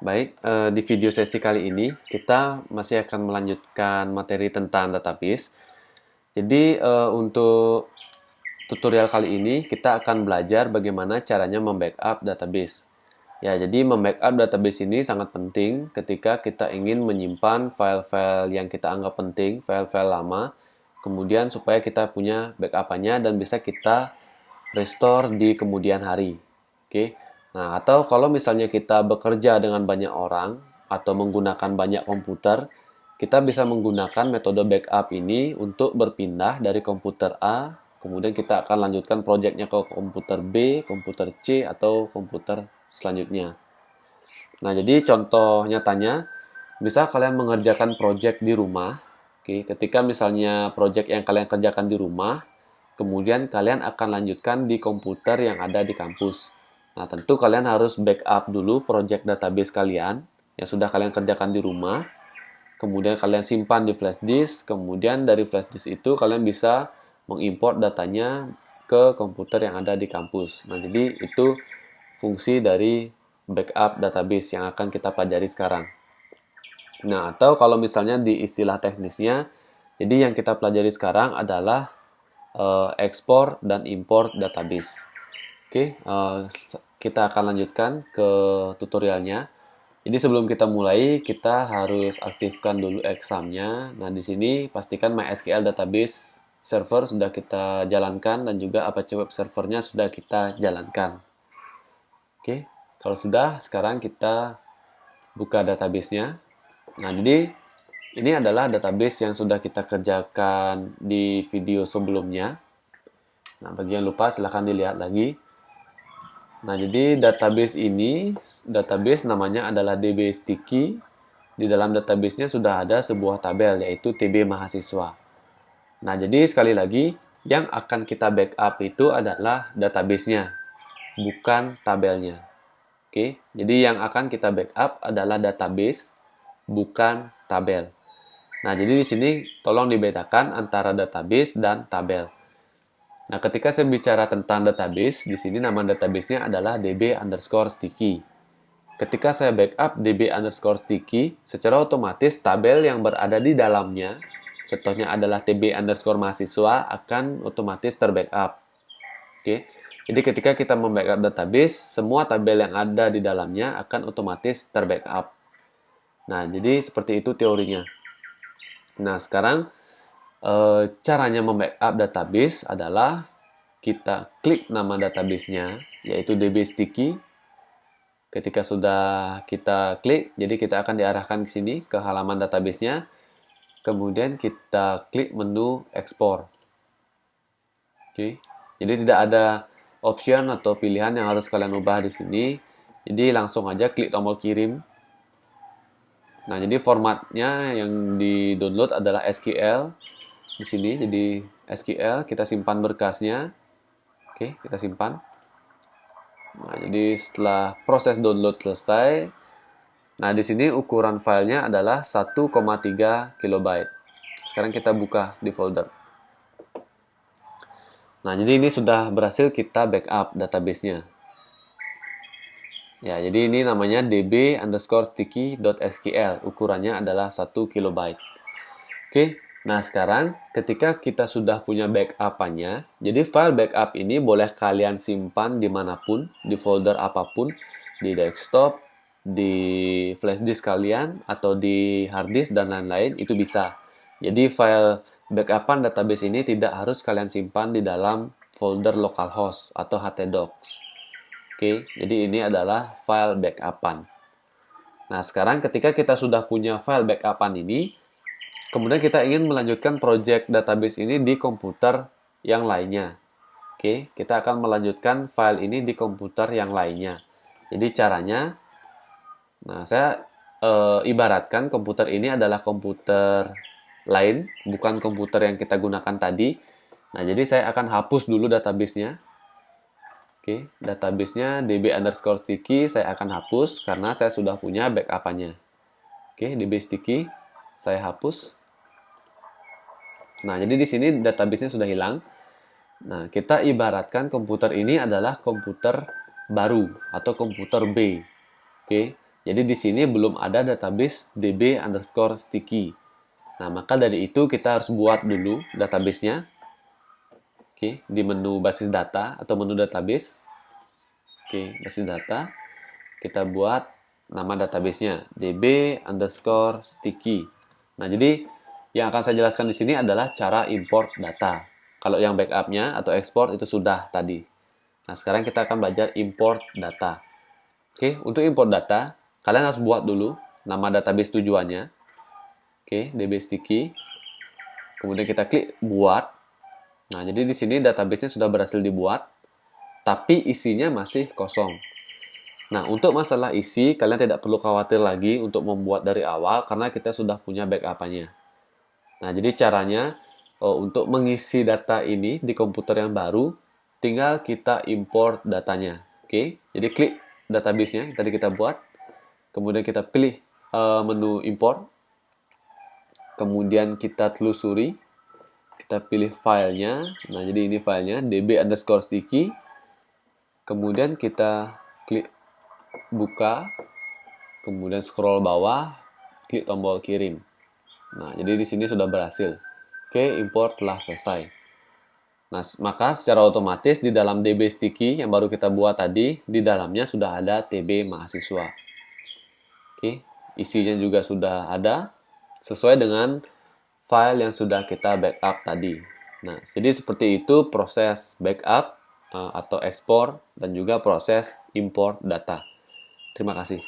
Baik, di video sesi kali ini kita masih akan melanjutkan materi tentang database. Jadi, untuk tutorial kali ini kita akan belajar bagaimana caranya membackup database. Ya, jadi membackup database ini sangat penting ketika kita ingin menyimpan file-file yang kita anggap penting, file-file lama, kemudian supaya kita punya backup-nya dan bisa kita restore di kemudian hari. Oke. Nah, atau kalau misalnya kita bekerja dengan banyak orang atau menggunakan banyak komputer, kita bisa menggunakan metode backup ini untuk berpindah dari komputer A, kemudian kita akan lanjutkan proyeknya ke komputer B, komputer C, atau komputer selanjutnya. Nah, jadi contoh nyatanya, bisa kalian mengerjakan proyek di rumah. Oke, ketika misalnya proyek yang kalian kerjakan di rumah, kemudian kalian akan lanjutkan di komputer yang ada di kampus. Nah, tentu kalian harus backup dulu proyek database kalian yang sudah kalian kerjakan di rumah. Kemudian kalian simpan di flash disk. Kemudian dari flash disk itu kalian bisa mengimport datanya ke komputer yang ada di kampus. Nah, jadi itu fungsi dari backup database yang akan kita pelajari sekarang. Nah, atau kalau misalnya di istilah teknisnya, jadi yang kita pelajari sekarang adalah ekspor dan import database. Oke, kita akan lanjutkan ke tutorialnya. Jadi sebelum kita mulai, kita harus aktifkan dulu examnya. Nah, di sini pastikan MySQL database server sudah kita jalankan dan juga Apache Web Servernya sudah kita jalankan. Oke, kalau sudah, sekarang kita buka databasenya. Nah, jadi ini adalah database yang sudah kita kerjakan di video sebelumnya. Nah, bagi yang lupa silahkan dilihat lagi. Nah, jadi database namanya adalah DB Sticky. Di dalam databasenya sudah ada sebuah tabel, yaitu TB mahasiswa. Nah, jadi sekali lagi, yang akan kita backup itu adalah databasenya, bukan tabelnya. Oke, jadi yang akan kita backup adalah database, bukan tabel. Nah, jadi di sini tolong dibedakan antara database dan tabel. Nah, ketika saya bicara tentang database, di sini nama databasenya adalah db_sticky. Ketika saya backup db_sticky, secara otomatis tabel yang berada di dalamnya, contohnya adalah tb_mahasiswa, akan otomatis terbackup. Oke. Jadi ketika kita membackup database, semua tabel yang ada di dalamnya akan otomatis terbackup. Nah, jadi seperti itu teorinya. Nah, sekarang caranya membackup database adalah kita klik nama databasenya, yaitu DB Sticky. Ketika sudah kita klik, jadi kita akan diarahkan ke sini, ke halaman databasenya. Kemudian kita klik menu ekspor. Oke. Jadi tidak ada option atau pilihan yang harus kalian ubah di sini. Jadi langsung aja klik tombol kirim. Nah, jadi formatnya yang di-download adalah SQL. Di sini jadi SQL, kita simpan berkasnya. Oke, kita simpan. Nah, jadi setelah proses download selesai, nah di sini ukuran filenya adalah 1,3 KB. Sekarang kita buka di folder. Nah, jadi ini sudah berhasil kita backup databasenya. Ya, jadi ini namanya db_sticky.sql. Ukurannya adalah 1 KB. Oke, nah sekarang ketika kita sudah punya backup-nya, jadi file backup ini boleh kalian simpan dimanapun, di folder apapun, di desktop, di flash disk kalian, atau di hard disk, dan lain-lain, itu bisa. Jadi file backupan database ini tidak harus kalian simpan di dalam folder localhost atau htdocs. Oke, jadi ini adalah file backupan. Nah, sekarang ketika kita sudah punya file backupan ini, kemudian kita ingin melanjutkan project database ini di komputer yang lainnya. Oke, kita akan melanjutkan file ini di komputer yang lainnya. Jadi caranya, nah saya ibaratkan komputer ini adalah komputer lain, bukan komputer yang kita gunakan tadi. Nah, jadi saya akan hapus dulu databasenya. Oke, databasenya db_sticky saya akan hapus karena saya sudah punya backupannya. Oke, db sticky saya hapus. Nah, jadi di sini databasenya sudah hilang. Nah, kita ibaratkan komputer ini adalah komputer baru atau komputer B. Oke. Jadi di sini belum ada database db_sticky. Nah, maka dari itu kita harus buat dulu database-nya. Oke, di menu basis data atau menu database. Oke, basis data. Kita buat nama database-nya db_sticky. Nah, jadi yang akan saya jelaskan di sini adalah cara import data. Kalau yang backup-nya atau export itu sudah tadi. Nah, sekarang kita akan belajar import data. Oke, untuk import data, kalian harus buat dulu nama database tujuannya. Oke, db_sticky. Kemudian kita klik buat. Nah, jadi di sini database-nya sudah berhasil dibuat, tapi isinya masih kosong. Nah, untuk masalah isi, kalian tidak perlu khawatir lagi untuk membuat dari awal karena kita sudah punya backup-nya. Nah, jadi caranya untuk mengisi data ini di komputer yang baru, tinggal kita import datanya. Oke, jadi klik database-nya tadi kita buat, kemudian kita pilih menu import, kemudian kita telusuri, kita pilih filenya. Nah, jadi ini filenya db_sticky, kemudian kita klik buka, kemudian scroll bawah, klik tombol kirim. Nah, jadi di sini sudah berhasil. Oke, import telah selesai. Nah, maka secara otomatis di dalam db_sticky yang baru kita buat tadi, di dalamnya sudah ada TB mahasiswa. Oke, isinya juga sudah ada sesuai dengan file yang sudah kita backup tadi. Nah, jadi seperti itu proses backup atau ekspor dan juga proses import data. Terima kasih.